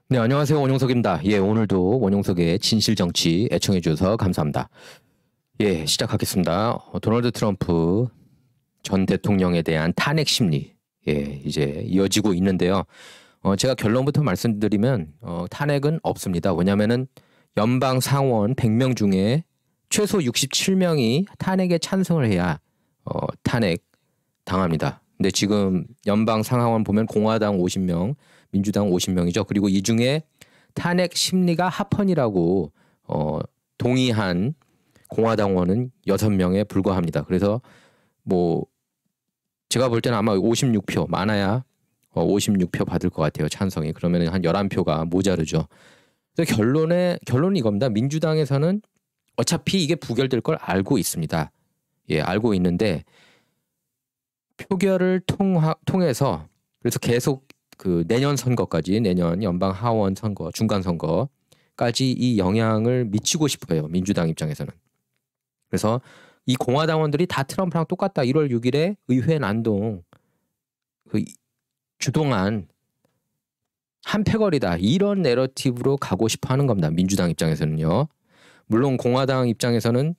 네, 안녕하세요. 원용석입니다. 예, 오늘도 원용석의 진실정치 애청해 주셔서 감사합니다. 예, 시작하겠습니다. 도널드 트럼프 전 대통령에 대한 탄핵 심리, 예, 이제 이어지고 있는데요. 제가 결론부터 말씀드리면, 탄핵은 없습니다. 왜냐면은 연방 상원 100명 중에 최소 67명이 탄핵에 찬성을 해야, 탄핵 당합니다. 근데 지금 연방 상하원 보면 공화당 50명, 민주당 50명이죠. 그리고 이 중에 탄핵 심리가 합헌이라고 동의한 공화당원은 6명에 불과합니다. 그래서 뭐 제가 볼 때는 아마 56표 많아야 56표 받을 것 같아요. 찬성이. 그러면 한 11표가 모자르죠. 그래서 결론은 이겁니다. 민주당에서는 어차피 이게 부결될 걸 알고 있습니다. 예, 알고 있는데 표결을 통해서 그래서 계속 그 내년 선거까지 내년 연방 하원 선거 중간 선거까지 이 영향을 미치고 싶어요. 민주당 입장에서는. 그래서 이 공화당원들이 다 트럼프랑 똑같다. 1월 6일에 의회 난동 그 주동한 한패거리다. 이런 내러티브로 가고 싶어 하는 겁니다. 민주당 입장에서는요. 물론 공화당 입장에서는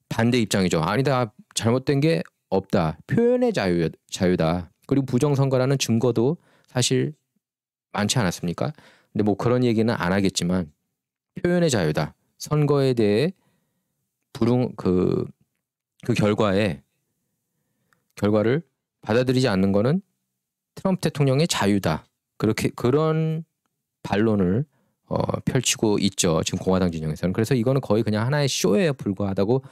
반대 입장이죠. 아니다. 잘못된 게 없다. 표현의 자유다. 그리고 부정선거라는 증거도 사실 많지 않았습니까? 근데 뭐 그런 얘기는 안 하겠지만 표현의 자유다. 선거에 대해 그 결과를 받아들이지 않는 거는 트럼프 대통령의 자유다. 그런 반론을 펼치고 있죠. 지금 공화당 진영에서는. 그래서 이거는 거의 그냥 하나의 쇼에 불과하다고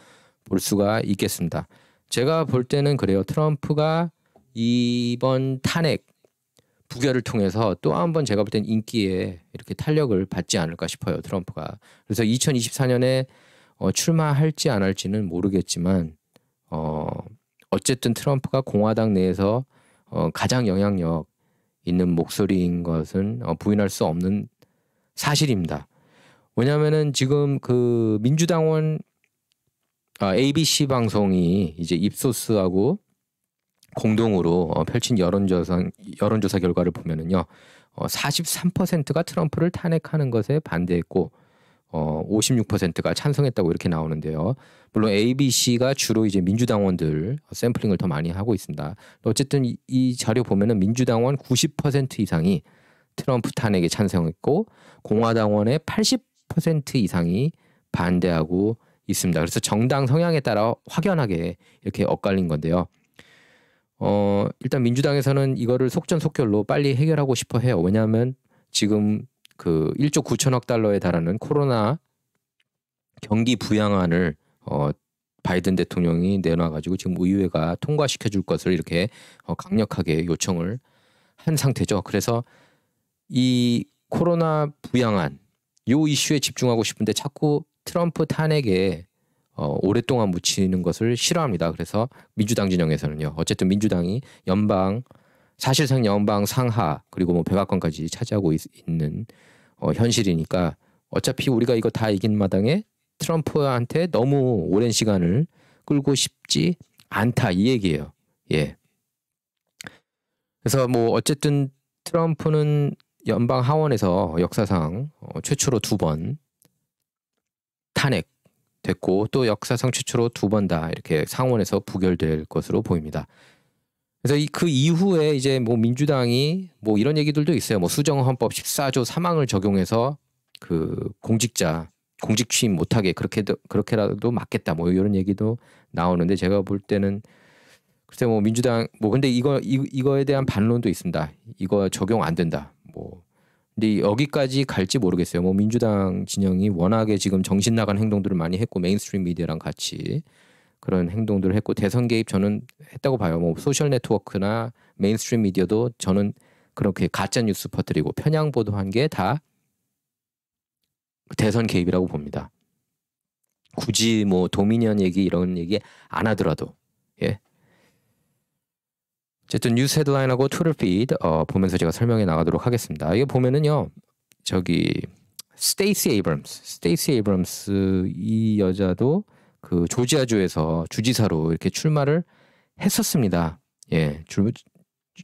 볼 수가 있겠습니다. 제가 볼 때는 그래요. 트럼프가 이번 탄핵 부결을 통해서 또 한 번 제가 볼 땐 인기에 이렇게 탄력을 받지 않을까 싶어요. 트럼프가. 그래서 2024년에 출마할지 안 할지는 모르겠지만 어쨌든 트럼프가 공화당 내에서 가장 영향력 있는 목소리인 것은 부인할 수 없는 사실입니다. 왜냐하면은 지금 그 민주당원 ABC 방송이 이제 입소스하고 공동으로 펼친 여론조사 결과를 보면은요, 43%가 트럼프를 탄핵하는 것에 반대했고, 56%가 찬성했다고 이렇게 나오는데요. 물론 ABC가 주로 이제 민주당원들 샘플링을 더 많이 하고 있습니다. 어쨌든 이 자료 보면은 민주당원 90% 이상이 트럼프 탄핵에 찬성했고, 공화당원의 80% 이상이 반대하고 있습니다. 그래서 정당 성향에 따라 확연하게 이렇게 엇갈린 건데요. 일단 민주당에서는 이거를 속전속결로 빨리 해결하고 싶어 해요. 왜냐하면 지금 그 1조 9천억 달러에 달하는 코로나 경기 부양안을 바이든 대통령이 내놔가지고 지금 의회가 통과시켜 줄 것을 이렇게 강력하게 요청을 한 상태죠. 그래서 이 코로나 부양안 요 이슈에 집중하고 싶은데 자꾸 트럼프 탄핵에 오랫동안 묻히는 것을 싫어합니다. 그래서 민주당 진영에서는요. 어쨌든 민주당이 사실상 연방 상하 그리고 뭐 백악관까지 차지하고 있는 현실이니까 어차피 우리가 이거 다 이긴 마당에 트럼프한테 너무 오랜 시간을 끌고 싶지 않다 이 얘기예요. 예. 그래서 뭐 어쨌든 트럼프는 연방 하원에서 역사상 최초로 2번 탄핵 됐고 또 역사상 최초로 2번 다 이렇게 상원에서 부결될 것으로 보입니다. 그래서 그 이후에 이제 뭐 민주당이 뭐 이런 얘기들도 있어요. 뭐 수정헌법 14조 3항을 적용해서 그 공직 취임 못하게 그렇게라도 막겠다 뭐 이런 얘기도 나오는데 제가 볼 때는 글쎄 뭐 민주당 뭐 근데 이거에 대한 반론도 있습니다. 이거 적용 안 된다. 뭐 근데 여기까지 갈지 모르겠어요. 뭐 민주당 진영이 워낙에 지금 정신 나간 행동들을 많이 했고 메인스트림 미디어랑 같이 그런 행동들을 했고 대선 개입 저는 했다고 봐요. 뭐 소셜 네트워크나 메인스트림 미디어도 저는 그렇게 가짜 뉴스 퍼뜨리고 편향 보도한 게 다 대선 개입이라고 봅니다. 굳이 뭐 도미니언 얘기 이런 얘기 안 하더라도 예. 어쨌든 뉴스 헤드라인하고 트위터 피드 보면서 제가 설명해 나가도록 하겠습니다. 이게 보면은요. 저기 스테이시 에이브럼스 이 여자도 그 조지아주에서 주지사로 이렇게 출마를 했었습니다. 예.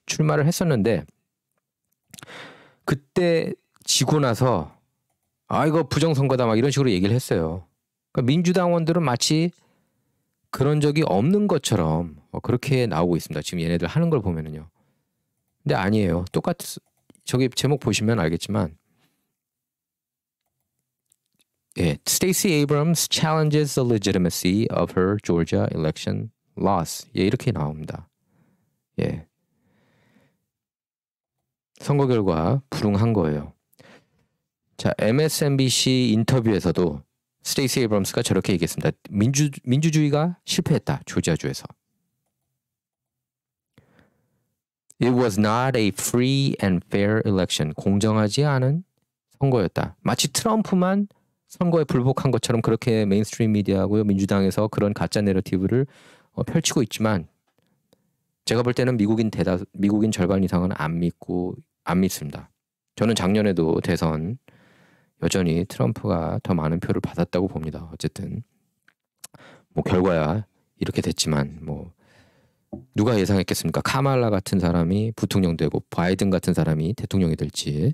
출마를 했었는데 그때 지고 나서 이거 부정선거다 막 이런 식으로 얘기를 했어요. 그러니까 민주당원들은 마치 그런 적이 없는 것처럼 그렇게 나오고 있습니다. 지금 얘네들 하는 걸 보면은요. 근데 아니에요. 저기 제목 보시면 알겠지만 예, Stacey Abrams challenges the legitimacy of her Georgia election loss. 예, 이렇게 나옵니다. 예. 선거 결과 불응한 거예요. 자, MSNBC 인터뷰에서도 스테이시 에이브럼스가 저렇게 얘기했습니다. 민주주의가 실패했다. 조지아주에서. It was not a free and fair election. 공정하지 않은 선거였다. 마치 트럼프만 선거에 불복한 것처럼 그렇게 메인스트림 미디어하고요. 민주당에서 그런 가짜 내러티브를 펼치고 있지만 제가 볼 때는 미국인 절반 이상은 안 믿습니다. 저는 작년에도 대선 여전히 트럼프가 더 많은 표를 받았다고 봅니다. 어쨌든 뭐 결과야 이렇게 됐지만 뭐 누가 예상했겠습니까? 카말라 같은 사람이 부통령 되고 바이든 같은 사람이 대통령이 될지.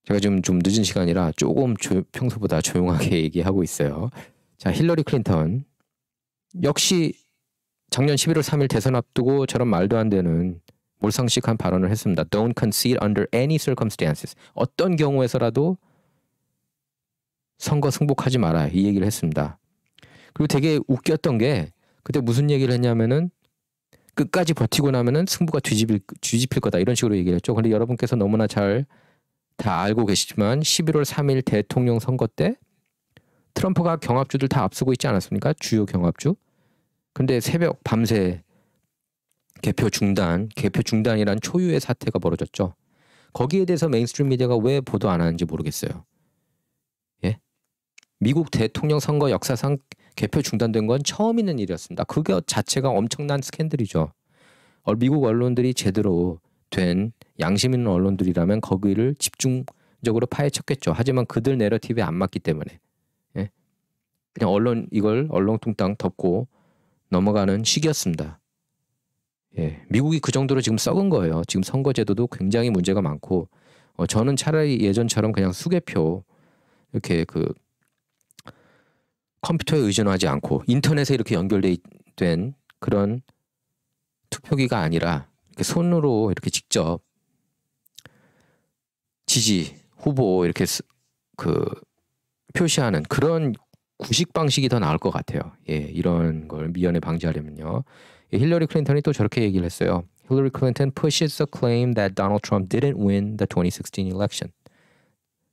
제가 지금 좀 늦은 시간이라 조금 평소보다 조용하게 얘기하고 있어요. 자, 힐러리 클린턴 역시 작년 11월 3일 대선 앞두고 저런 말도 안 되는 몰상식한 발언을 했습니다. Don't concede under any circumstances. 어떤 경우에서라도 선거 승복하지 마라. 이 얘기를 했습니다. 그리고 되게 웃겼던 게 그때 무슨 얘기를 했냐면은 끝까지 버티고 나면은 승부가 뒤집힐 거다. 이런 식으로 얘기를 했죠. 근데 여러분께서 너무나 잘 다 알고 계시지만 11월 3일 대통령 선거 때 트럼프가 경합주들 다 앞서고 있지 않았습니까? 주요 경합주. 근데 새벽 밤새 개표 중단이란 초유의 사태가 벌어졌죠. 거기에 대해서 메인스트림 미디어가 왜 보도 안 하는지 모르겠어요. 예? 미국 대통령 선거 역사상 개표 중단된 건 처음 있는 일이었습니다. 그게 자체가 엄청난 스캔들이죠. 미국 언론들이 제대로 된 양심 있는 언론들이라면 거기를 집중적으로 파헤쳤겠죠. 하지만 그들 내러티브에 안 맞기 때문에 예? 그냥 이걸 얼렁뚱땅 덮고 넘어가는 시기였습니다. 예, 미국이 그 정도로 지금 썩은 거예요. 지금 선거제도도 굉장히 문제가 많고 저는 차라리 예전처럼 그냥 수개표 이렇게 그 컴퓨터에 의존하지 않고 인터넷에 이렇게 연결된 그런 투표기가 아니라 이렇게 손으로 이렇게 직접 지지 후보 이렇게 표시하는 그런 구식 방식이 더 나을 것 같아요. 예, 이런 걸 미연에 방지하려면요. 예, 힐러리 클린턴이 또 저렇게 얘기를 했어요. Hillary Clinton pushes the claim that Donald Trump didn't win the 2016 election.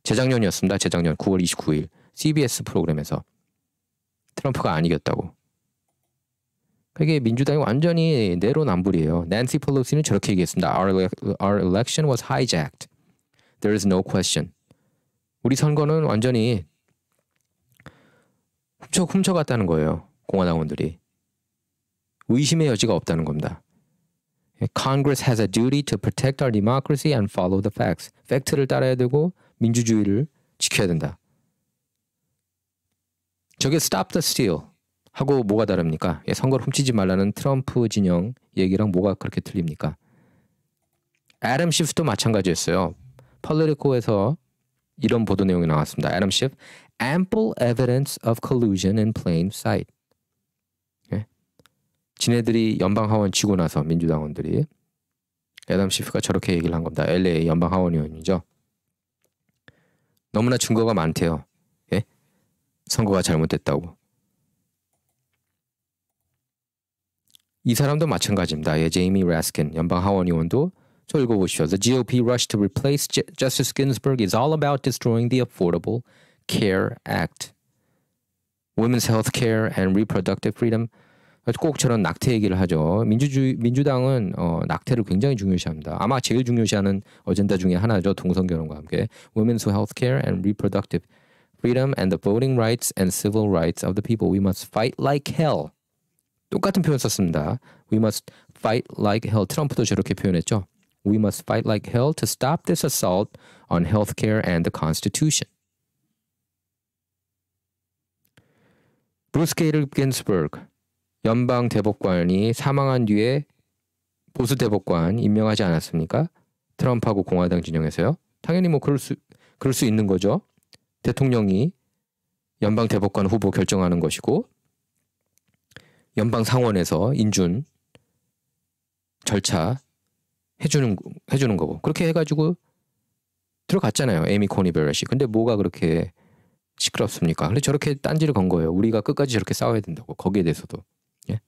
재작년이었습니다. 재작년 9월 29일 CBS 프로그램에서 트럼프가 안 이겼다고. 그게 민주당이 완전히 내로남불이에요. 낸시 펠로시는 저렇게 얘기했습니다. Our election was hijacked. There is no question. 우리 선거는 완전히 훔쳐갔다는 거예요. 공화당원들이. 의심의 여지가 없다는 겁니다. Congress has a duty to protect our democracy and follow the facts. 팩트를 따라야 되고 민주주의를 지켜야 된다. 저게 stop the steal 하고 뭐가 다릅니까? 선거를 훔치지 말라는 트럼프 진영 얘기랑 뭐가 그렇게 틀립니까? 애덤 시프도 마찬가지였어요. 폴리티코에서 이런 보도 내용이 나왔습니다. 애덤 시프, ample evidence of collusion in plain sight. 예? 지네들이 연방 하원 지고 나서 민주당원들이 애덤 시프가 저렇게 얘기를 한 겁니다. LA 연방 하원 의원이죠. 너무나 증거가 많대요. 예? 선거가 잘못됐다고. 이 사람도 마찬가지입니다. 예, 제이미 라스킨 연방 하원 의원도 저 읽어보시죠. The GOP rush to replace Justice Ginsburg is all about destroying the Affordable Care Act. Women's health care and reproductive freedom. 꼭 저런 낙태 얘기를 하죠. 민주당은 낙태를 굉장히 중요시합니다. 아마 제일 중요시하는 어젠다 중에 하나죠. 동성결혼과 함께. Women's health care and reproductive freedom and the voting rights and civil rights of the people. We must fight like hell. 똑같은 표현 썼습니다. We must fight like hell. 트럼프도 저렇게 표현했죠. We must fight like hell to stop this assault on healthcare and the Constitution. 브루스 게이를 긴스버그 연방 대법관이 사망한 뒤에 보수 대법관 임명하지 않았습니까? 트럼프하고 공화당 진영에서요. 당연히 뭐 그럴 수 있는 거죠. 대통령이 연방 대법관 후보 결정하는 것이고 연방 상원에서 인준 절차 해주는 거고 그렇게 해가지고 들어갔잖아요. 에이미 코니 베렛이. 근데 뭐가 그렇게 시끄럽습니까? 근데 저렇게 딴지를 건 거예요. 우리가 끝까지 저렇게 싸워야 된다고. 거기에 대해서도. 예?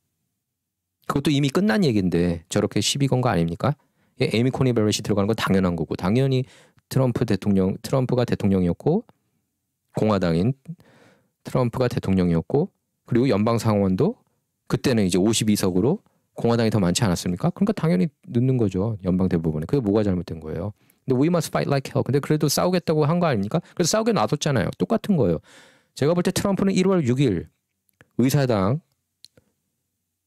그것도 이미 끝난 얘기인데 저렇게 시비 건 거 아닙니까? 예, 에이미 코니 베렛이 들어가는 건 당연한 거고 당연히 트럼프가 대통령이었고 공화당인 트럼프가 대통령이었고 그리고 연방 상원도 그때는 이제 52석으로 공화당이 더 많지 않았습니까? 그러니까 당연히 넣는 거죠. 연방 대법원에. 그게 뭐가 잘못된 거예요? 근데 we must fight like hell. 근데 그래도 싸우겠다고 한 거 아닙니까? 그래서 싸우게 놔뒀잖아요. 똑같은 거예요. 제가 볼 때 트럼프는 1월 6일 의사당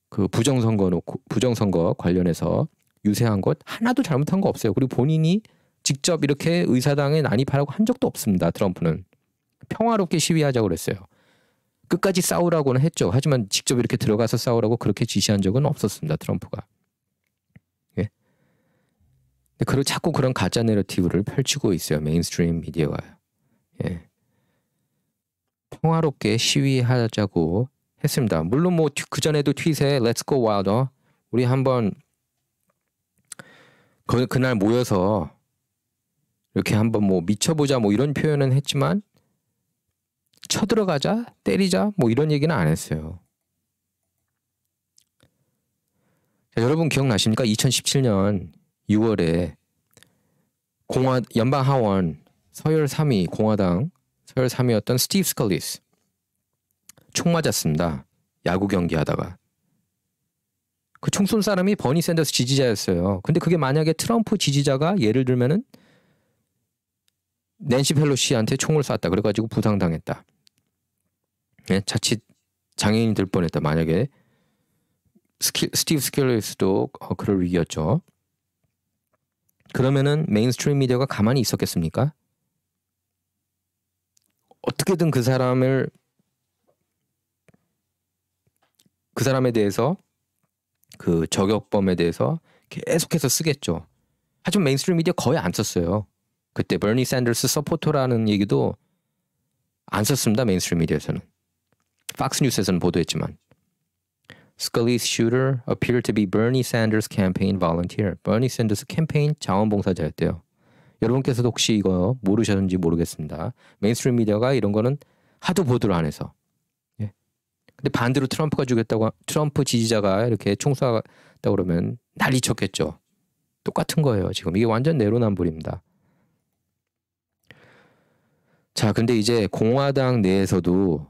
그 부정선거 관련해서 유세한 것 하나도 잘못한 거 없어요. 그리고 본인이 직접 이렇게 의사당에 난입하라고 한 적도 없습니다. 트럼프는 평화롭게 시위하자고 그랬어요. 끝까지 싸우라고는 했죠. 하지만 직접 이렇게 들어가서 싸우라고 그렇게 지시한 적은 없었습니다. 트럼프가. 예. 근데 자꾸 그런 가짜 내러티브를 펼치고 있어요. 메인스트림 미디어가요. 예. 평화롭게 시위하자고 했습니다. 물론 뭐 그 전에도 트윗에 Let's go wilder. 우리 한번 그날 모여서 이렇게 한번 뭐 미쳐보자 뭐 이런 표현은 했지만 쳐들어가자, 때리자 뭐 이런 얘기는 안 했어요. 자, 여러분 기억나십니까? 2017년 6월에 연방 하원 서열 3위 공화당 서열 3위였던 스티브 스컬리스 총 맞았습니다. 야구 경기하다가. 그 총 쏜 사람이 버니 샌더스 지지자였어요. 근데 그게 만약에 트럼프 지지자가 예를 들면은 낸시 펠로시한테 총을 쐈다. 그래가지고 부상당했다. 예, 자칫 장애인이 될 뻔했다. 만약에 스티브 스컬리스도 그럴 위기였죠. 그러면은 메인스트림 미디어가 가만히 있었겠습니까? 어떻게든 그 사람에 대해서 그 저격범에 대해서 계속해서 쓰겠죠. 하지만 메인스트림 미디어 거의 안 썼어요. 그때 버니 샌더스 서포터라는 얘기도 안 썼습니다. 메인스트림 미디어에서는. 팍스 뉴스에서는 보도했지만 Scully's shooter appeared to be Bernie Sanders campaign volunteer. 버니 샌더스 캠페인 자원봉사자였대요. 여러분께서도 혹시 이거 모르셨는지 모르겠습니다. 메인스트림 미디어가 이런 거는 하도 보도를 안 해서. 예. 근데 반대로 트럼프가 죽였다고 트럼프 지지자가 이렇게 총 쐈다고 그러면 난리 쳤겠죠. 똑같은 거예요. 지금 이게 완전 내로남불입니다. 자, 근데 이제 공화당 내에서도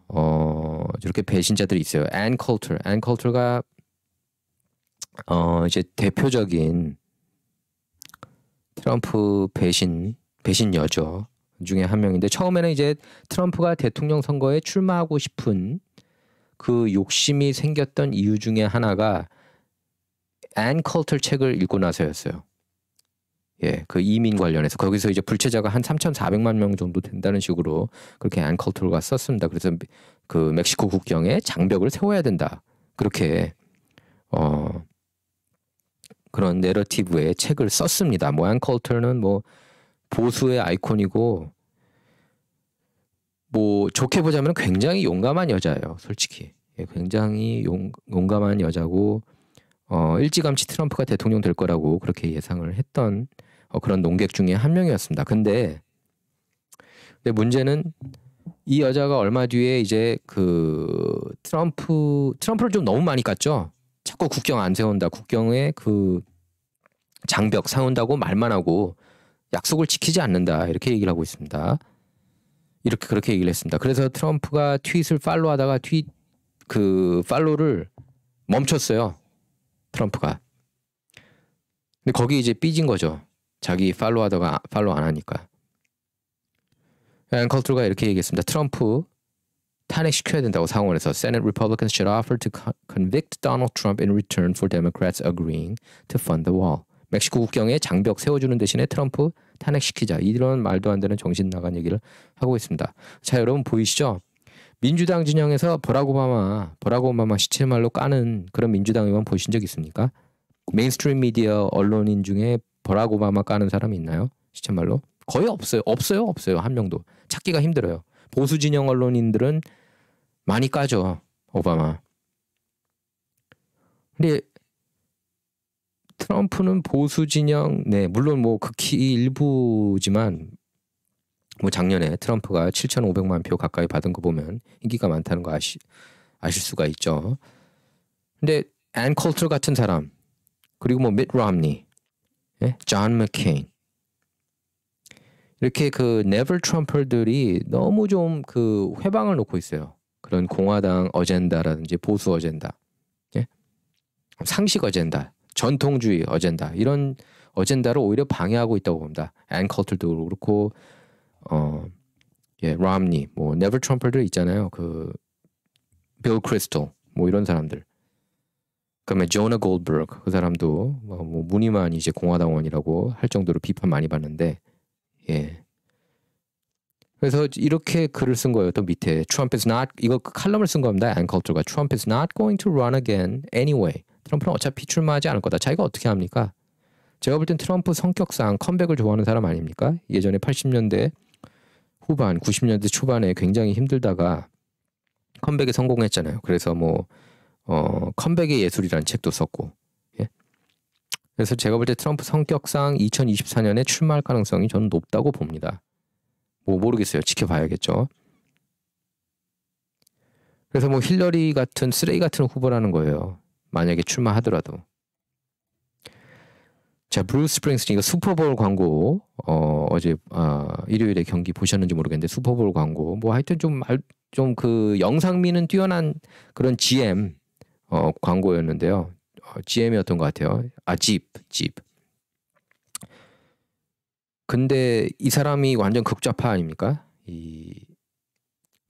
저렇게 배신자들이 있어요. 앤 컬터가 이제 대표적인 트럼프 배신여죠 중에 한 명인데 처음에는 이제 트럼프가 대통령 선거에 출마하고 싶은 그 욕심이 생겼던 이유 중에 하나가 앤 컬터 책을 읽고 나서였어요. 예, 그 이민 관련해서 거기서 이제 불체자가 한 3,400만 명 정도 된다는 식으로 그렇게 앤 컬터가 썼습니다. 그래서 그 멕시코 국경에 장벽을 세워야 된다. 그렇게 그런 내러티브의 책을 썼습니다. 뭐 앤 컬터는 뭐 보수의 아이콘이고 뭐 좋게 보자면 굉장히 용감한 여자예요. 솔직히. 예, 굉장히 용감한 여자고 일찌감치 트럼프가 대통령 될 거라고 그렇게 예상을 했던 그런 농객 중에 한 명이었습니다. 근데 문제는 이 여자가 얼마 뒤에 이제 그 트럼프를 좀 너무 많이 깠죠. 자꾸 국경 안 세운다. 국경에 그 장벽 세운다고 말만 하고 약속을 지키지 않는다. 이렇게 얘기를 하고 있습니다. 그렇게 얘기를 했습니다. 그래서 트럼프가 트윗을 팔로우하다가 팔로우를 멈췄어요. 트럼프가. 근데 거기 이제 삐진 거죠. 자기 팔로우하다가 팔로우 안 하니까. 앤 컬터가 이렇게 얘기했습니다. 트럼프 탄핵시켜야 된다고 상원에서 Senate Republicans should offer to convict Donald Trump in return for Democrats agreeing to fund the wall. 멕시코 국경에 장벽 세워주는 대신에 트럼프 탄핵시키자. 이런 말도 안 되는 정신 나간 얘기를 하고 있습니다. 자, 여러분 보이시죠? 민주당 진영에서 버락 오바마 시체말로 까는 그런 민주당 의원 보신 적 있습니까? 메인스트림 미디어 언론인 중에 버락 오바마 까는 사람이 있나요? 시쳇말로 거의 없어요. 한 명도 찾기가 힘들어요. 보수 진영 언론인들은 많이 까죠 오바마. 근데 트럼프는 보수 진영, 네 물론 뭐 극히 일부지만 뭐 작년에 트럼프가 7,500만 표 가까이 받은 거 보면 인기가 많다는 거 아실 수가 있죠. 근데 앤 컬터 같은 사람, 그리고 뭐 밋 롬니, 예? 존 맥케인, 이렇게 그 네버 트럼퍼들이 너무 좀 그 회방을 놓고 있어요. 그런 공화당 어젠다라든지 보수 어젠다, 예? 상식 어젠다, 전통주의 어젠다, 이런 어젠다를 오히려 방해하고 있다고 봅니다. 앤 컬터도 그렇고 예, 롬니, 뭐 네버 트럼퍼들 있잖아요. 그 빌 크리스톨, 뭐 이런 사람들. 그다음에 조나 골드버그, 그 사람도 뭐 무늬만 이제 공화당원이라고 할 정도로 비판 많이 받는데, 예. 그래서 이렇게 글을 쓴 거예요. 또 밑에 Trump is not, 이거 칼럼을 쓴 겁니다. 앤 컬터가 Trump is not going to run again anyway. 트럼프는 어차피 출마하지 않을 거다. 자기가 어떻게 합니까? 제가 볼 땐 트럼프 성격상 컴백을 좋아하는 사람 아닙니까? 예전에 80년대 후반, 90년대 초반에 굉장히 힘들다가 컴백에 성공했잖아요. 그래서 뭐 컴백의 예술이라는 책도 썼고, 예? 그래서 제가 볼 때 트럼프 성격상 2024년에 출마할 가능성이 저는 높다고 봅니다. 뭐 모르겠어요. 지켜봐야겠죠. 그래서 뭐 힐러리 같은 쓰레기 같은 후보라는 거예요. 만약에 출마하더라도. 자, 브루스 스프링스틴, 이거 슈퍼볼 광고, 어제 일요일에 경기 보셨는지 모르겠는데 슈퍼볼 광고, 뭐 하여튼 좀 그 영상미는 뛰어난 그런 GM 광고였는데요. GM이었던 것 같아요. 집. 근데 이 사람이 완전 극좌파 아닙니까? 이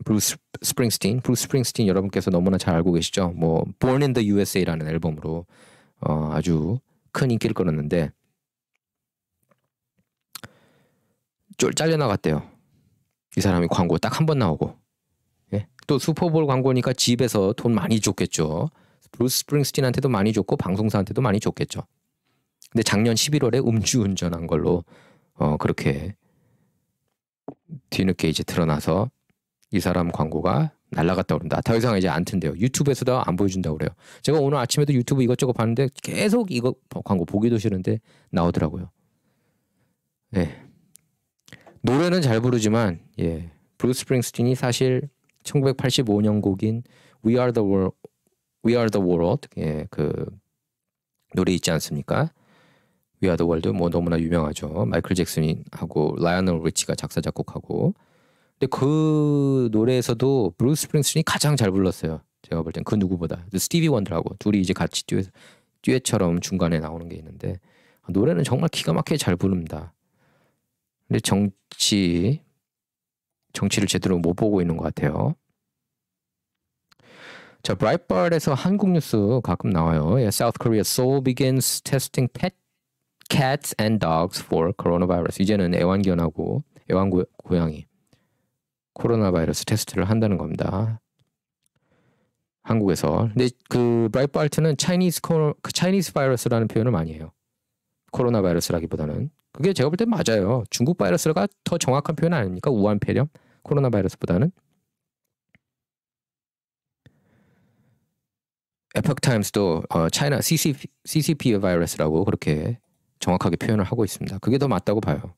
브루스 스프링스틴 여러분께서 너무나 잘 알고 계시죠? 뭐 Born in the USA라는 앨범으로 아주 큰 인기를 끌었는데 잘려나갔대요. 이 사람이 광고 딱 한 번 나오고, 예? 또 슈퍼볼 광고니까 집에서 돈 많이 줬겠죠. 브루스 스프링스틴한테도 많이 줬고 방송사한테도 많이 줬겠죠. 근데 작년 11월에 음주운전한 걸로 그렇게 뒤늦게 이제 드러나서 이 사람 광고가 날라갔다고 그런다. 더 이상 이제 안 튼대요. 유튜브에서도 안 보여준다고 그래요. 제가 오늘 아침에도 유튜브 이것저것 봤는데 계속 이거 광고 보기도 싫은데 나오더라고요. 예. 노래는 잘 부르지만, 예, 브루스 스프링스틴이 사실 1985년 곡인 We Are the World, 예, 그 노래 있지 않습니까? We Are the World 뭐 너무나 유명하죠. 마이클 잭슨하고 라이오넬 리치가 작사 작곡하고. 근데 그 노래에서도 브루스 스프링스틴이 가장 잘 불렀어요. 제가 볼 땐 그 누구보다. 스티비 원더하고 둘이 이제 같이 듀엣처럼 중간에 나오는 게 있는데 노래는 정말 기가 막히게 잘 부릅니다. 근데 정치를 제대로 못 보고 있는 것 같아요. 자, 브라이트바트에서 한국 뉴스 가끔 나와요. South Korea Seoul begins testing pet cats and dogs for coronavirus. 이제는 애완견하고 애완고양이 코로나 바이러스 테스트를 한다는 겁니다. 한국에서. 근데 그 브라이트바트는 차이니스 바이러스라는 표현을 많이 해요. 코로나 바이러스라기보다는. 그게 제가 볼 때 맞아요. 중국 바이러스가 더 정확한 표현 아닙니까? 우한 폐렴, 코로나 바이러스보다는. 에poch 타임스도 차이나 CCP 바이러스라고 그렇게 정확하게 표현을 하고 있습니다. 그게 더 맞다고 봐요.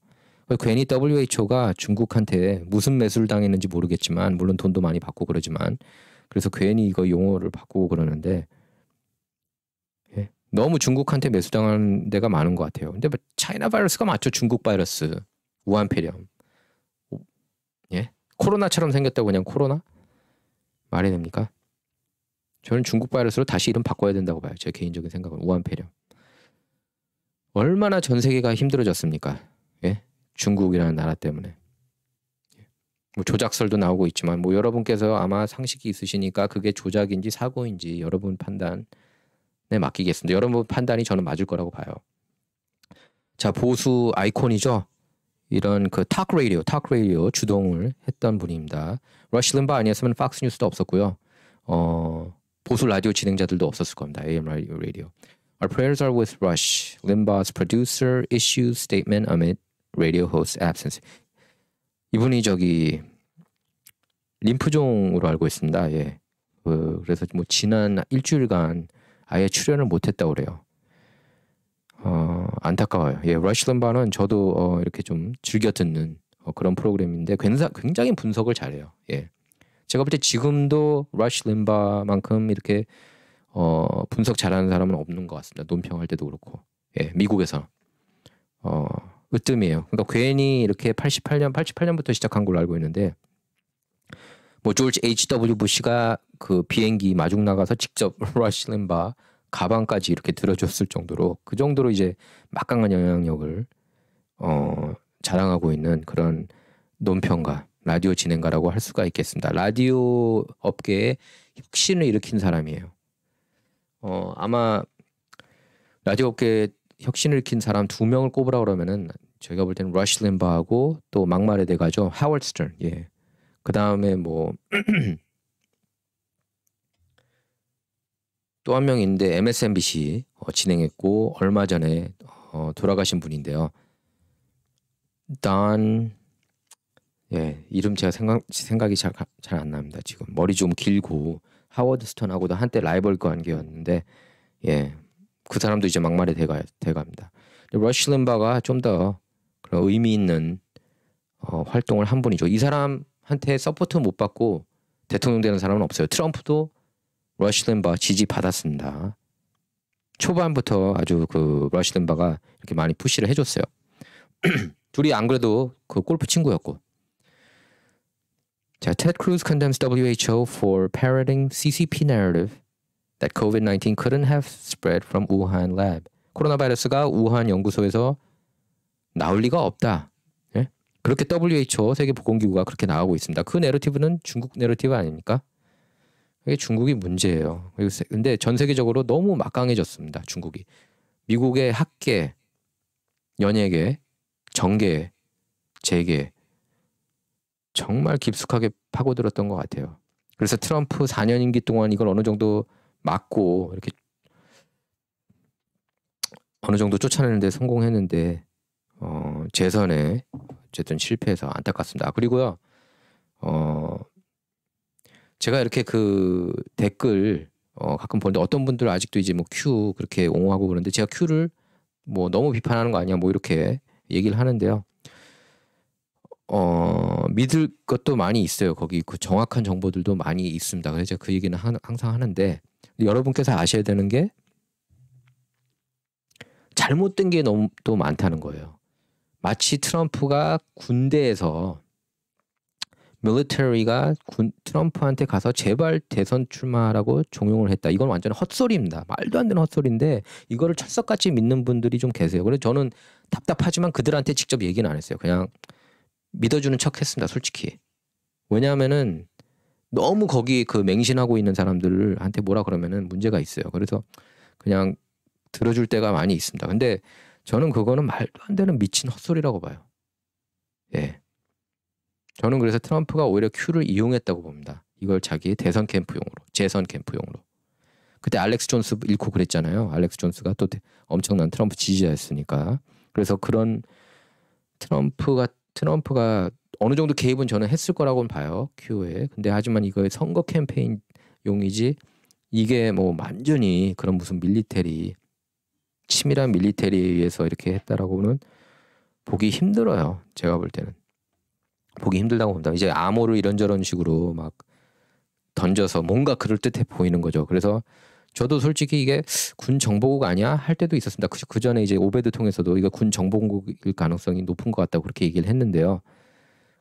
괜히 WHO가 중국한테 무슨 매수를 당했는지 모르겠지만, 물론 돈도 많이 받고 그러지만, 그래서 괜히 이거 용어를 바꾸고 그러는데, 예, 너무 중국한테 매수당하는 데가 많은 것 같아요. 근데 차이나 바이러스가 맞죠. 중국 바이러스, 우한 폐렴, 예, 코로나처럼 생겼다고 그냥 코로나 말이 됩니까? 저는 중국 바이러스로 다시 이름 바꿔야 된다고 봐요. 제 개인적인 생각은. 우한 폐렴. 얼마나 전 세계가 힘들어졌습니까? 예? 중국이라는 나라 때문에. 뭐 조작설도 나오고 있지만, 뭐 여러분께서 아마 상식이 있으시니까 그게 조작인지 사고인지 여러분 판단에 맡기겠습니다. 여러분 판단이 저는 맞을 거라고 봐요. 자, 보수 아이콘이죠. 이런 그 탁 라디오 주동을 했던 분입니다. 러시 림바 아니었으면 팍스 뉴스도 없었고요. 보수 라디오 진행자들도 없었을 겁니다. AM 라디오. Our prayers are with Rush. Limbaugh's producer issues statement amid radio host absence. 이분이 저기 림프종으로 알고 있습니다. 예. 그래서 뭐 지난 일주일간 아예 출연을 못했다고 그래요. 안타까워요. 예, 러시 림바는 저도 이렇게 좀 즐겨 듣는 그런 프로그램인데 굉장히 분석을 잘해요. 예. 제가 볼 때 지금도 러시 림바만큼 이렇게 분석 잘하는 사람은 없는 것 같습니다. 논평할 때도 그렇고. 예, 미국에서 으뜸이에요. 그러니까 괜히 이렇게 88년부터 시작한 걸로 알고 있는데 뭐 조지 H.W. 부시가 그 비행기 마중 나가서 직접 러시 림바 가방까지 이렇게 들어줬을 정도로 그 정도로 이제 막강한 영향력을 자랑하고 있는 그런 논평가, 라디오 진행가라고 할 수가 있겠습니다. 라디오 업계에 혁신을 일으킨 사람이에요. 아마 라디오 업계에 혁신을 일으킨 사람 2명을 꼽으라 그러면은 저희가 볼 때는 러시 림바하고 또 막말의 대가죠. 하워드 스턴. 예. 그 다음에 뭐 또 한 명 있는데 MSNBC 진행했고 얼마 전에 돌아가신 분인데요. 예, 이름 제가 생각이 잘 안 납니다. 지금 머리 좀 길고 하워드 스턴하고도 한때 라이벌 관계였는데 예, 그 사람도 이제 막말의 대가입니다. 러시 림바가 좀 더 그런 의미 있는 활동을 한 분이죠. 이 사람한테 서포트 못 받고 대통령 되는 사람은 없어요. 트럼프도 러시 림바 지지 받았습니다. 초반부터 아주 그 러시 림바가 이렇게 많이 푸시를 해줬어요. 둘이 안 그래도 그 골프 친구였고. 자, Ted Cruz condemns WHO for parroting CCP narrative that COVID-19 couldn't have spread from Wuhan lab. 코로나 바이러스가 우한 연구소에서 나올 리가 없다. 예? 그렇게 WHO 세계보건기구가 그렇게 나가고 있습니다. 그 내러티브는 중국 내러티브 아닙니까? 이게 중국이 문제예요. 근데 전 세계적으로 너무 막강해졌습니다. 중국이. 미국의 학계, 연예계, 정계, 재계 정말 깊숙하게 파고들었던 것 같아요. 그래서 트럼프 4년 임기 동안 이걸 어느 정도 막고 이렇게 어느 정도 쫓아내는데 성공했는데 재선에 어쨌든 실패해서 안타깝습니다. 그리고요. 제가 이렇게 그 댓글 가끔 보는데 어떤 분들 아직도 이제 뭐 큐 그렇게 옹호하고 그러는데 제가 큐를 뭐 너무 비판하는 거 아니야 뭐 이렇게 얘기를 하는데요. 믿을 것도 많이 있어요. 거기 그 정확한 정보들도 많이 있습니다. 그래서 제가 그 얘기는 항상 하는데 여러분께서 아셔야 되는 게 잘못된 게 너무 또 많다는 거예요. 마치 트럼프가 군대에서 밀리터리가 트럼프한테 가서 제발 대선 출마하라고 종용을 했다. 이건 완전 헛소리입니다. 말도 안 되는 헛소리인데 이거를 철석같이 믿는 분들이 좀 계세요. 그래서 저는 답답하지만 그들한테 직접 얘기는 안 했어요. 그냥 믿어주는 척 했습니다. 솔직히. 왜냐하면은 너무 거기 그 맹신하고 있는 사람들한테 뭐라 그러면은 문제가 있어요. 그래서 그냥 들어줄 때가 많이 있습니다. 근데 저는 그거는 말도 안 되는 미친 헛소리라고 봐요. 예. 저는 그래서 트럼프가 오히려 큐를 이용했다고 봅니다. 이걸 자기 대선 캠프용으로, 재선 캠프용으로. 그때 알렉스 존스 잃고 그랬잖아요. 알렉스 존스가 또 엄청난 트럼프 지지자였으니까. 그래서 그런 트럼프가 어느 정도 개입은 저는 했을 거라고는 봐요. 큐에. 근데 하지만 이거 선거 캠페인용이지 이게 뭐 완전히 그런 무슨 치밀한 밀리터리에서 이렇게 했다라고는 보기 힘들어요. 제가 볼 때는. 보기 힘들다고 봅니다. 이제 암호를 이런저런 식으로 막 던져서 뭔가 그럴듯해 보이는 거죠. 그래서 저도 솔직히 이게 군 정보국 아니야? 할 때도 있었습니다. 그 전에 이제 오베드 통해서도 이거 군 정보국일 가능성이 높은 것 같다고 그렇게 얘기를 했는데요.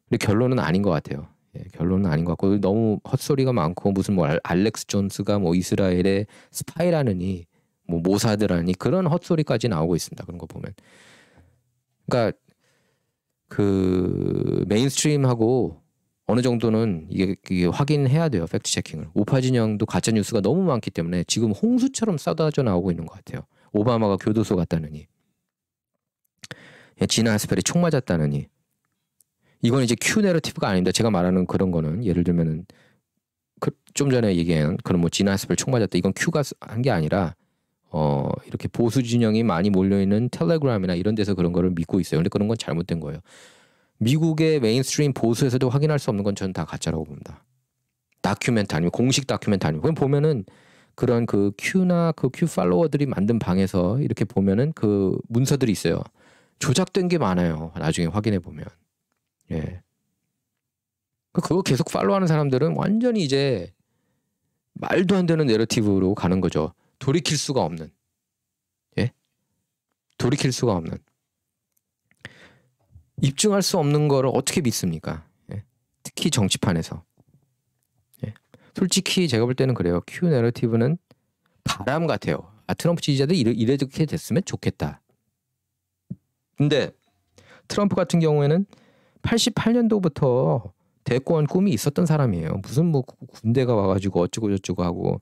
근데 결론은 아닌 것 같아요. 예, 결론은 아닌 것 같고 너무 헛소리가 많고 무슨 뭐 알렉스 존스가 뭐 이스라엘의 스파이라느니 뭐 모사드라니 그런 헛소리까지 나오고 있습니다. 그런 거 보면. 그러니까 그 메인스트림하고 어느 정도는 이게 확인해야 돼요. 팩트 체킹을. 우파 진영도 가짜 뉴스가 너무 많기 때문에 지금 홍수처럼 쏟아져 나오고 있는 것 같아요. 오바마가 교도소 갔다느니, 지나 하스펠이 총 맞았다느니. 이건 이제 큐 내러티브가 아닙니다. 제가 말하는 그런 거는 예를 들면은 좀 전에 얘기한 그런 뭐 지나 하스펠 총 맞았다. 이건 큐가 한 게 아니라 이렇게 보수 진영이 많이 몰려 있는 텔레그램이나 이런 데서 그런 거를 믿고 있어요. 근데 그런 건 잘못된 거예요. 미국의 메인스트림 보수에서도 확인할 수 없는 건 저는 다 가짜라고 봅니다. 다큐멘트 아니면 공식 다큐멘트 아니면 그럼 보면은 그런 그 큐나 그 큐 팔로워들이 만든 방에서 이렇게 보면은 그 문서들이 있어요. 조작된 게 많아요. 나중에 확인해 보면. 예. 그거 계속 팔로우하는 사람들은 완전히 이제 말도 안 되는 내러티브로 가는 거죠. 돌이킬 수가 없는. 예? 돌이킬 수가 없는. 입증할 수 없는 거를 어떻게 믿습니까? 예? 특히 정치판에서. 예? 솔직히 제가 볼 때는 그래요. 큐 내러티브는 바람 같아요. 트럼프 지지자들이 이렇게 됐으면 좋겠다. 근데 트럼프 같은 경우에는 88년도부터 대권 꿈이 있었던 사람이에요. 무슨 뭐 군대가 와가지고 어쩌고 저쩌고 하고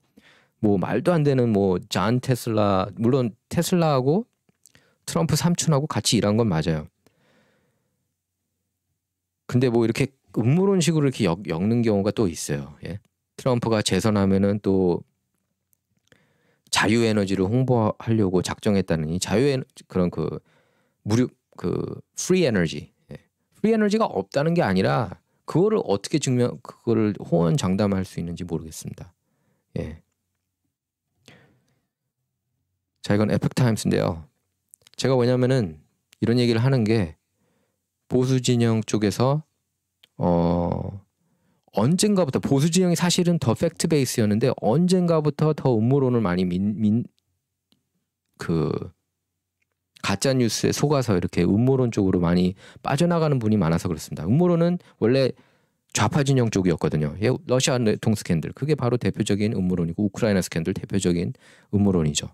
뭐 말도 안 되는 뭐 존 테슬라, 물론 테슬라하고 트럼프 삼촌하고 같이 일한 건 맞아요. 근데 뭐 이렇게 음모론식으로 이렇게 엮는 경우가 또 있어요. 예? 트럼프가 재선하면은 또 자유에너지를 홍보하려고 작정했다느니 그런 그 무료 그 프리 에너지, 프리 에너지가 없다는 게 아니라 그거를 어떻게 그거를 호언장담할 수 있는지 모르겠습니다. 예. 자, 이건 에poch타임스인데요. 제가 왜냐면은 이런 얘기를 하는 게 보수 진영 쪽에서 언젠가부터 보수 진영이 사실은 더 팩트 베이스였는데 언젠가부터 더 음모론을 많이 가짜 뉴스에 속아서 이렇게 음모론 쪽으로 많이 빠져나가는 분이 많아서 그렇습니다. 음모론은 원래 좌파 진영 쪽이었거든요. 러시아 내통 스캔들 그게 바로 대표적인 음모론이고 우크라이나 스캔들 대표적인 음모론이죠.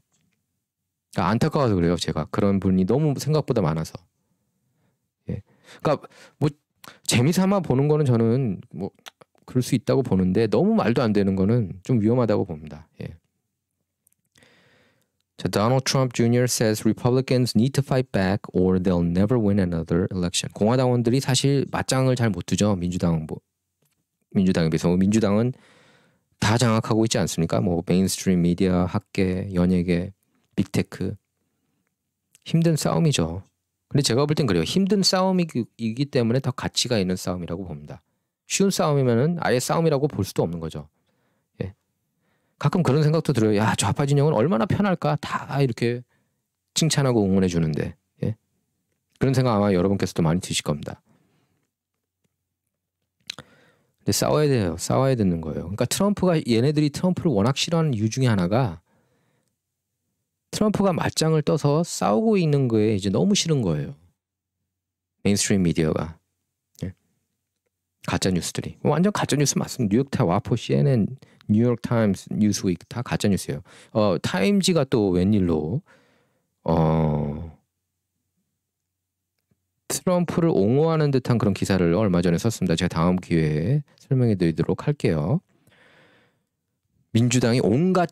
그러니까 안타까워서 그래요. 제가 그런 분이 너무 생각보다 많아서. 예. 그러니까 뭐 재미삼아 보는 거는 저는 뭐 그럴 수 있다고 보는데 너무 말도 안 되는 거는 좀 위험하다고 봅니다. 예. 자, Donald Trump Jr. says Republicans need to fight back or they'll never win another election. 공화당원들이 사실 맞짱을 잘 못 두죠. 민주당에 비해서 민주당은 다 장악하고 있지 않습니까? 뭐 메인스트림 미디어, 학계, 연예계, 빅테크 힘든 싸움이죠. 근데 제가 볼 땐 그래요. 힘든 싸움이기 때문에 더 가치가 있는 싸움이라고 봅니다. 쉬운 싸움이면은 아예 싸움이라고 볼 수도 없는 거죠. 예. 가끔 그런 생각도 들어요. 야, 좌파 진영은 얼마나 편할까? 다 이렇게 칭찬하고 응원해 주는데. 예. 그런 생각 아마 여러분께서도 많이 드실 겁니다. 근데 싸워야 돼요. 싸워야 되는 거예요. 그러니까 얘네들이 트럼프를 워낙 싫어하는 이유 중에 하나가 트럼프가 맞짱을 떠서 싸우고 있는 거에 이제 너무 싫은 거예요. 메인스트림 미디어가. 예. 가짜 뉴스들이. 완전 가짜 뉴스 맞습니다. 뉴욕타임, 와포, CNN, 뉴욕타임스, 뉴스위크 다 가짜 뉴스예요. 타임지가 또 웬일로 트럼프를 옹호하는 듯한 그런 기사를 얼마 전에 썼습니다. 제가 다음 기회에 설명해 드리도록 할게요. 민주당이 온갖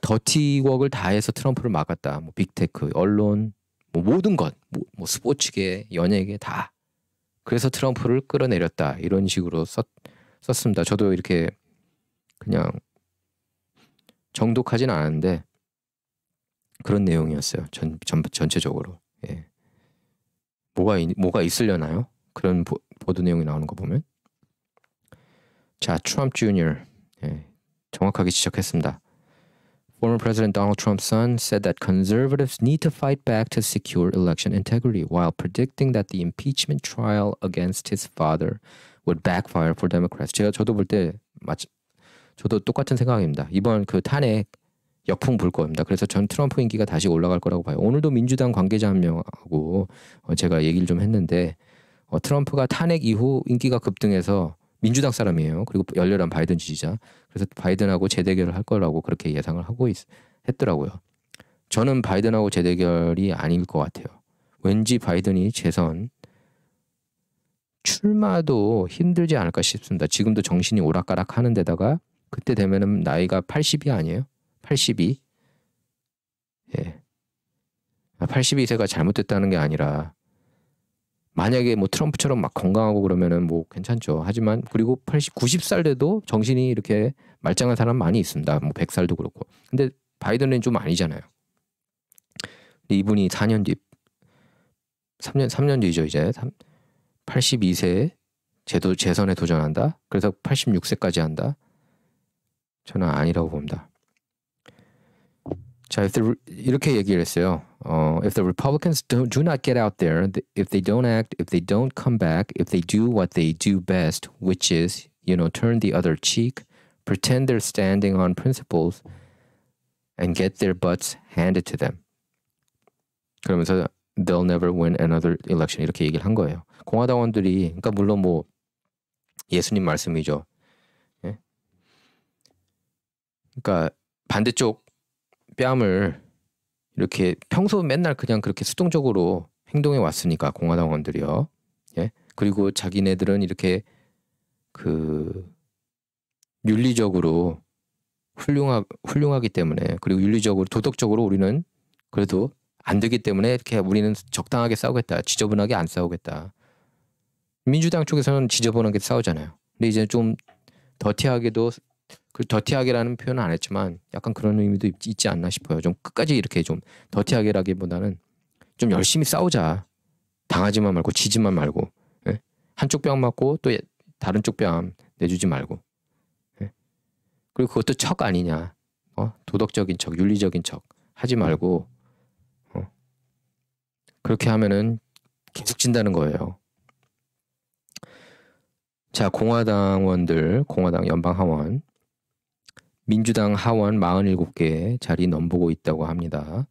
더티웍을 다 해서 트럼프를 막았다. 뭐 빅테크, 언론, 뭐 모든 것, 뭐 스포츠계, 연예계 다. 그래서 트럼프를 끌어내렸다. 이런 식으로 썼습니다. 저도 이렇게 그냥 정독하진 않았는데 그런 내용이었어요. 전체적으로. 예. 뭐가 있으려나요? 그런 보도 내용이 나오는 거 보면. 자, 트럼프 주니어. 예. 정확하게 지적했습니다. Former President Donald Trump's son said that conservatives need to fight back to secure election integrity while predicting that the impeachment trial against his father would backfire for Democrats. 저도 볼 때 저도 똑같은 생각입니다. 이번 그 탄핵 역풍 불 겁니다. 그래서 전 트럼프 인기가 다시 올라갈 거라고 봐요. 오늘도 민주당 관계자 한 명하고 제가 얘기를 좀 했는데 트럼프가 탄핵 이후 인기가 급등해서 민주당 사람이에요. 그리고 열렬한 바이든 지지자. 그래서 바이든하고 재대결을 할 거라고 그렇게 예상을 하고 했더라고요. 저는 바이든하고 재대결이 아닐 것 같아요. 왠지 바이든이 재선 출마도 힘들지 않을까 싶습니다. 지금도 정신이 오락가락 하는 데다가 그때 되면은 나이가 80이 아니에요? 82? 예. 82세가 잘못됐다는 게 아니라 만약에 뭐 트럼프처럼 막 건강하고 그러면은 뭐 괜찮죠. 하지만 그리고 90살 돼도 정신이 이렇게 말짱한 사람 많이 있습니다. 뭐 100살도 그렇고. 근데 바이든은 좀 아니잖아요. 근데 이분이 4년 뒤 3년 뒤죠 이제 82세 재선에 도전한다. 그래서 86세까지 한다. 저는 아니라고 봅니다. 자, 이렇게 얘기를 했어요. If the Republicans do not get out there, if they don't act, if they don't come back, if they do what they do best, which is, turn the other cheek, pretend they're standing on principles, and get their butts handed to them. 그러면서 they'll never win another election 이렇게 얘기를 한 거예요. 공화당원들이 그러니까 물론 뭐 예수님 말씀이죠. 예? 그러니까 반대쪽 뺨을 이렇게 평소 맨날 그냥 그렇게 수동적으로 행동해 왔으니까 공화당원들이요. 예? 그리고 자기네들은 이렇게 그 윤리적으로 훌륭하기 때문에 그리고 윤리적으로 도덕적으로 우리는 그래도 안 되기 때문에 이렇게 우리는 적당하게 싸우겠다. 지저분하게 안 싸우겠다. 민주당 쪽에서는 지저분하게 싸우잖아요. 근데 이제 좀 더티하게도 그 더티하게라는 표현은 안 했지만 약간 그런 의미도 있지 않나 싶어요. 좀 끝까지 이렇게 좀 더티하게라기보다는 좀 열심히 싸우자. 당하지만 말고 지지만 말고 예? 한쪽 뺨 맞고 또 다른 쪽 뺨 내주지 말고 예? 그리고 그것도 척 아니냐. 도덕적인 척, 윤리적인 척 하지 말고 그렇게 하면은 계속 진다는 거예요. 자, 공화당 연방 하원, 민주당 하원 47개 자리 넘보고 있다고 합니다.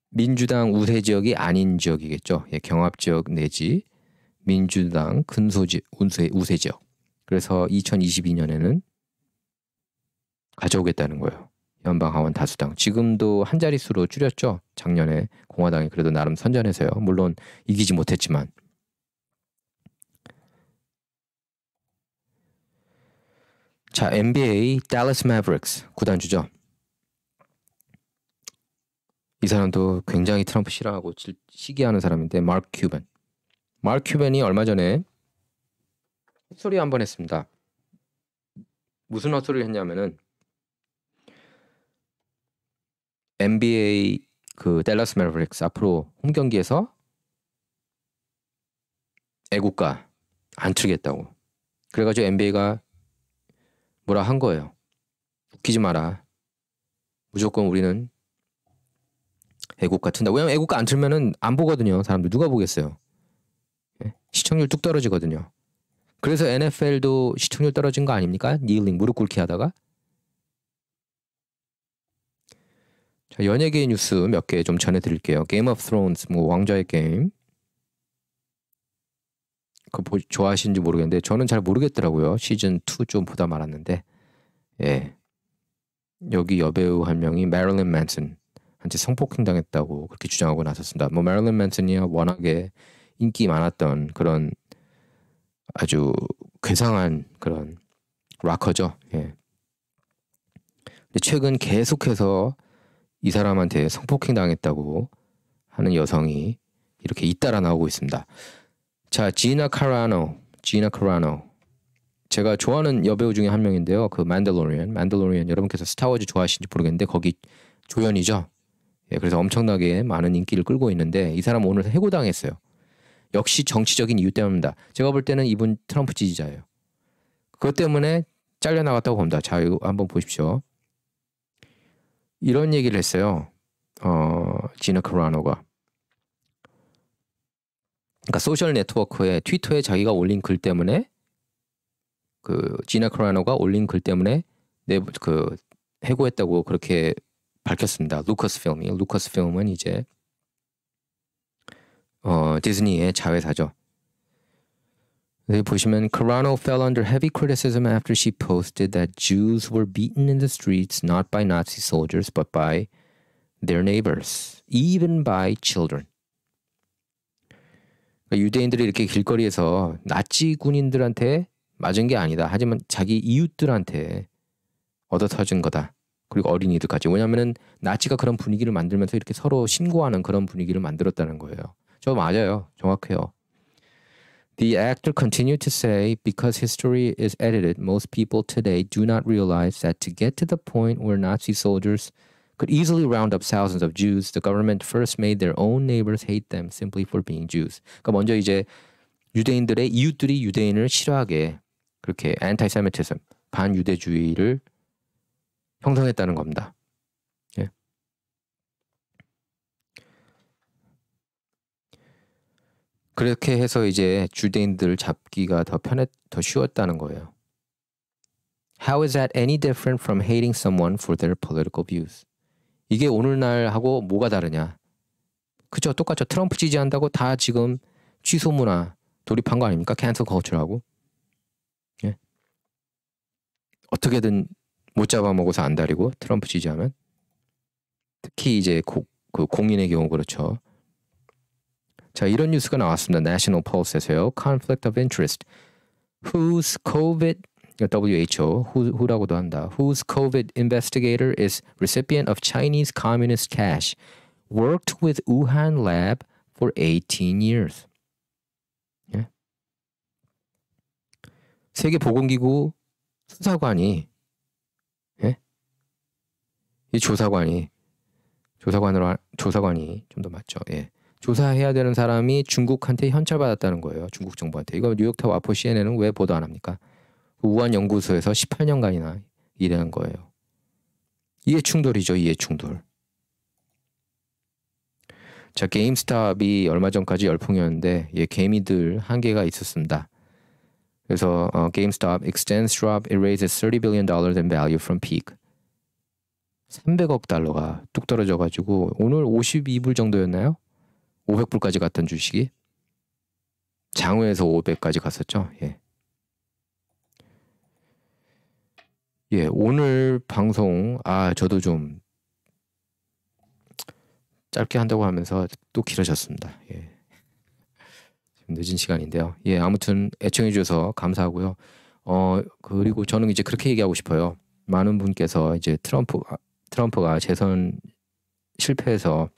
민주당 우세 지역이 아닌 지역이겠죠. 예, 경합 지역 내지 민주당 우세 지역. 그래서 2022년에는 가져오겠다는 거예요. 연방 하원 다수당. 지금도 한 자릿수로 줄였죠. 작년에 공화당이 그래도 나름 선전해서요. 물론 이기지 못했지만. 자, NBA Dallas Mavericks 구단주죠. 이 사람도 굉장히 트럼프 싫어하고 시기하는 사람인데 마크 큐벤이 얼마 전에 헛소리 한번 했습니다. 무슨 헛소리를 했냐면은 NBA 그 댈러스 매버릭스 앞으로 홈 경기에서 애국가 안 틀겠다고. 그래가지고 NBA가 뭐라 한 거예요. 웃기지 마라. 무조건 우리는 애국가 튼다. 왜냐면 애국가 안 틀면은 안 보거든요. 사람들 누가 보겠어요. 예? 시청률 뚝 떨어지거든요. 그래서 NFL도 시청률 떨어진 거 아닙니까? 니링 무릎 꿇기 하다가. 자, 연예계 뉴스 몇 개 좀 전해드릴게요. 게임 오브 스론스, 뭐 왕좌의 게임. 그거 좋아하시는지 모르겠는데 저는 잘 모르겠더라고요. 시즌 2 좀 보다 말았는데. 예. 여기 여배우 한 명이 메릴린 맨슨한테 성폭행 당했다고 그렇게 주장하고 나섰습니다. 뭐 메릴린 맨슨이야 워낙에 인기 많았던 그런 아주 괴상한 그런 락커죠. 예. 근데 최근 계속해서 이 사람한테 성폭행 당했다고 하는 여성이 이렇게 잇따라 나오고 있습니다. 자, 지나 카라노. 제가 좋아하는 여배우 중에 한 명인데요. 그 만달로리안 여러분께서 스타워즈 좋아하시는지 모르겠는데 거기 조연이죠. 예, 그래서 엄청나게 많은 인기를 끌고 있는데 이 사람 오늘 해고당했어요. 역시 정치적인 이유 때문입니다. 제가 볼 때는 이분 트럼프 지지자예요. 그것 때문에 잘려나갔다고 봅니다. 자, 이거 한번 보십시오. 이런 얘기를 했어요. 지나 카라노가. 그러니까 소셜 네트워크에 트위터에 자기가 올린 글 때문에 그 지나 카라노가 올린 글 때문에 그 해고했다고 그렇게 밝혔습니다. 루커스필m은 이제 디즈니의 자회사죠. 여기 보시면 Carano fell under heavy criticism after she posted that Jews were beaten in the streets not by Nazi soldiers but by their neighbors, even by children. 그러니까 유대인들이 이렇게 길거리에서 나치 군인들한테 맞은 게 아니다. 하지만 자기 이웃들한테 얻어터진 거다. 그리고 어린이들까지. 왜냐하면 나치가 그런 분위기를 만들면서 이렇게 서로 신고하는 그런 분위기를 만들었다는 거예요. 저 맞아요. 정확해요. The actor continued to say, because history is edited, most people today do not realize that to get to the point where Nazi soldiers could easily round up thousands of Jews, the government first made their own neighbors hate them simply for being Jews. 그러니까 먼저 이제 유대인들의 이웃들이 유대인을 싫어하게 그렇게 anti-Semitism, 반유대주의를 형성했다는 겁니다. 예. 그렇게 해서 이제 유대인들 잡기가 더 쉬웠다는 거예요. How is that any different from hating someone for their political views? 이게 오늘날하고 뭐가 다르냐? 그죠? 똑같죠. 트럼프 지지한다고 다 지금 취소 문화 돌입한 거 아닙니까? 캔슬 컬처라고. 예. 어떻게든 못 잡아먹어서 안달이고 트럼프 지지하면 특히 이제 그 공인의 경우 그렇죠. 자, 이런 뉴스가 나왔습니다. National Pulse에서요. Conflict of interest. Whose COVID WHO, who라고도 한다. Whose COVID investigator is recipient of Chinese communist cash. Worked with Wuhan lab for 18 years. 예? 세계보건기구 수사관이 예? 이 조사관이 좀 더 맞죠. 예. 조사해야 되는 사람이 중국한테 현찰받았다는 거예요. 중국 정부한테. 이거 뉴욕타임 와포 CNN은 왜 보도 안 합니까? 우한 연구소에서 18년간이나 일한 거예요. 이해충돌이죠. 이해충돌. 자, 게임스탑이 얼마 전까지 열풍이었는데 개미들 한계가 있었습니다. 그래서 GameStop extends drop erases $30 billion in value from peak. 300억 달러가 뚝 떨어져가지고 오늘 52불 정도였나요? 500불까지 갔던 주식이 장외에서 500까지 갔었죠. 예. 예, 오늘 방송 저도 좀 짧게 한다고 하면서 또 길어졌습니다. 예. 지금 늦은 시간인데요. 예, 아무튼 애청해 주셔서 감사하고요. 그리고 저는 이제 그렇게 얘기하고 싶어요. 많은 분께서 이제 트럼프가 재선 실패해서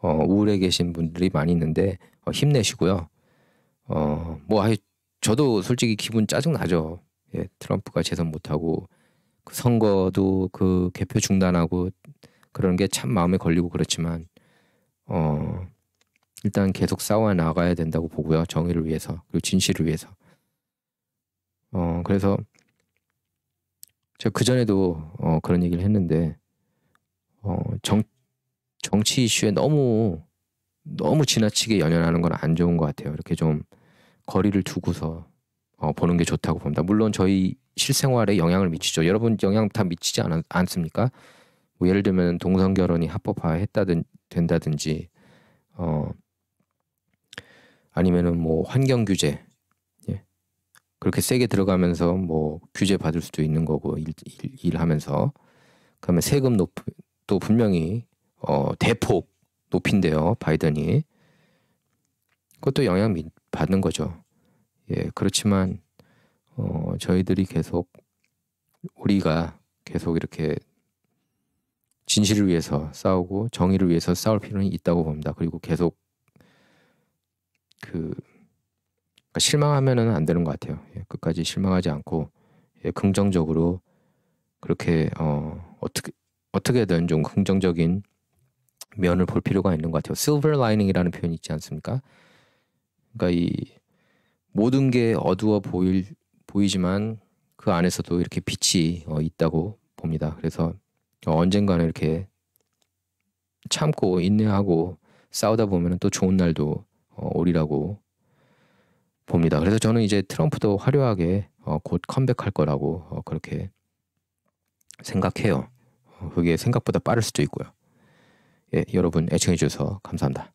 우울해 계신 분들이 많이 있는데 힘내시고요. 저도 솔직히 기분 짜증 나죠. 예, 트럼프가 재선 못하고 그 선거도 그 개표 중단하고 그런 게 참 마음에 걸리고 그렇지만 일단 계속 싸워 나가야 된다고 보고요. 정의를 위해서 그리고 진실을 위해서. 그래서 제가 그 전에도 그런 얘기를 했는데 정치 이슈에 너무 지나치게 연연하는 건 안 좋은 것 같아요. 이렇게 좀 거리를 두고서 보는 게 좋다고 봅니다. 물론 저희 실생활에 영향을 미치죠. 여러분 영향 다 미치지 않습니까? 뭐 예를 들면 동성결혼이 된다든지 아니면은 뭐 환경 규제 예. 그렇게 세게 들어가면서 뭐 규제 받을 수도 있는 거고 일하면서 그다음에 세금 또 분명히 대폭 높인대요. 바이든이 그것도 영향 받는 거죠. 예, 그렇지만 우리가 계속 이렇게 진실을 위해서 싸우고 정의를 위해서 싸울 필요는 있다고 봅니다. 그리고 계속 그러니까 실망하면은 안 되는 것 같아요. 예, 끝까지 실망하지 않고 긍정적으로 그렇게 어떻게든 좀 긍정적인 면을 볼 필요가 있는 것 같아요. 실버 라이닝이라는 표현이 있지 않습니까? 그러니까 이 모든 게 어두워 보이지만 그 안에서도 이렇게 빛이 있다고 봅니다. 그래서 언젠가는 이렇게 참고 인내하고 싸우다 보면 또 좋은 날도 오리라고 봅니다. 그래서 저는 이제 트럼프도 화려하게 곧 컴백할 거라고 그렇게 생각해요. 그게 생각보다 빠를 수도 있고요. 예, 여러분 애청해 주셔서 감사합니다.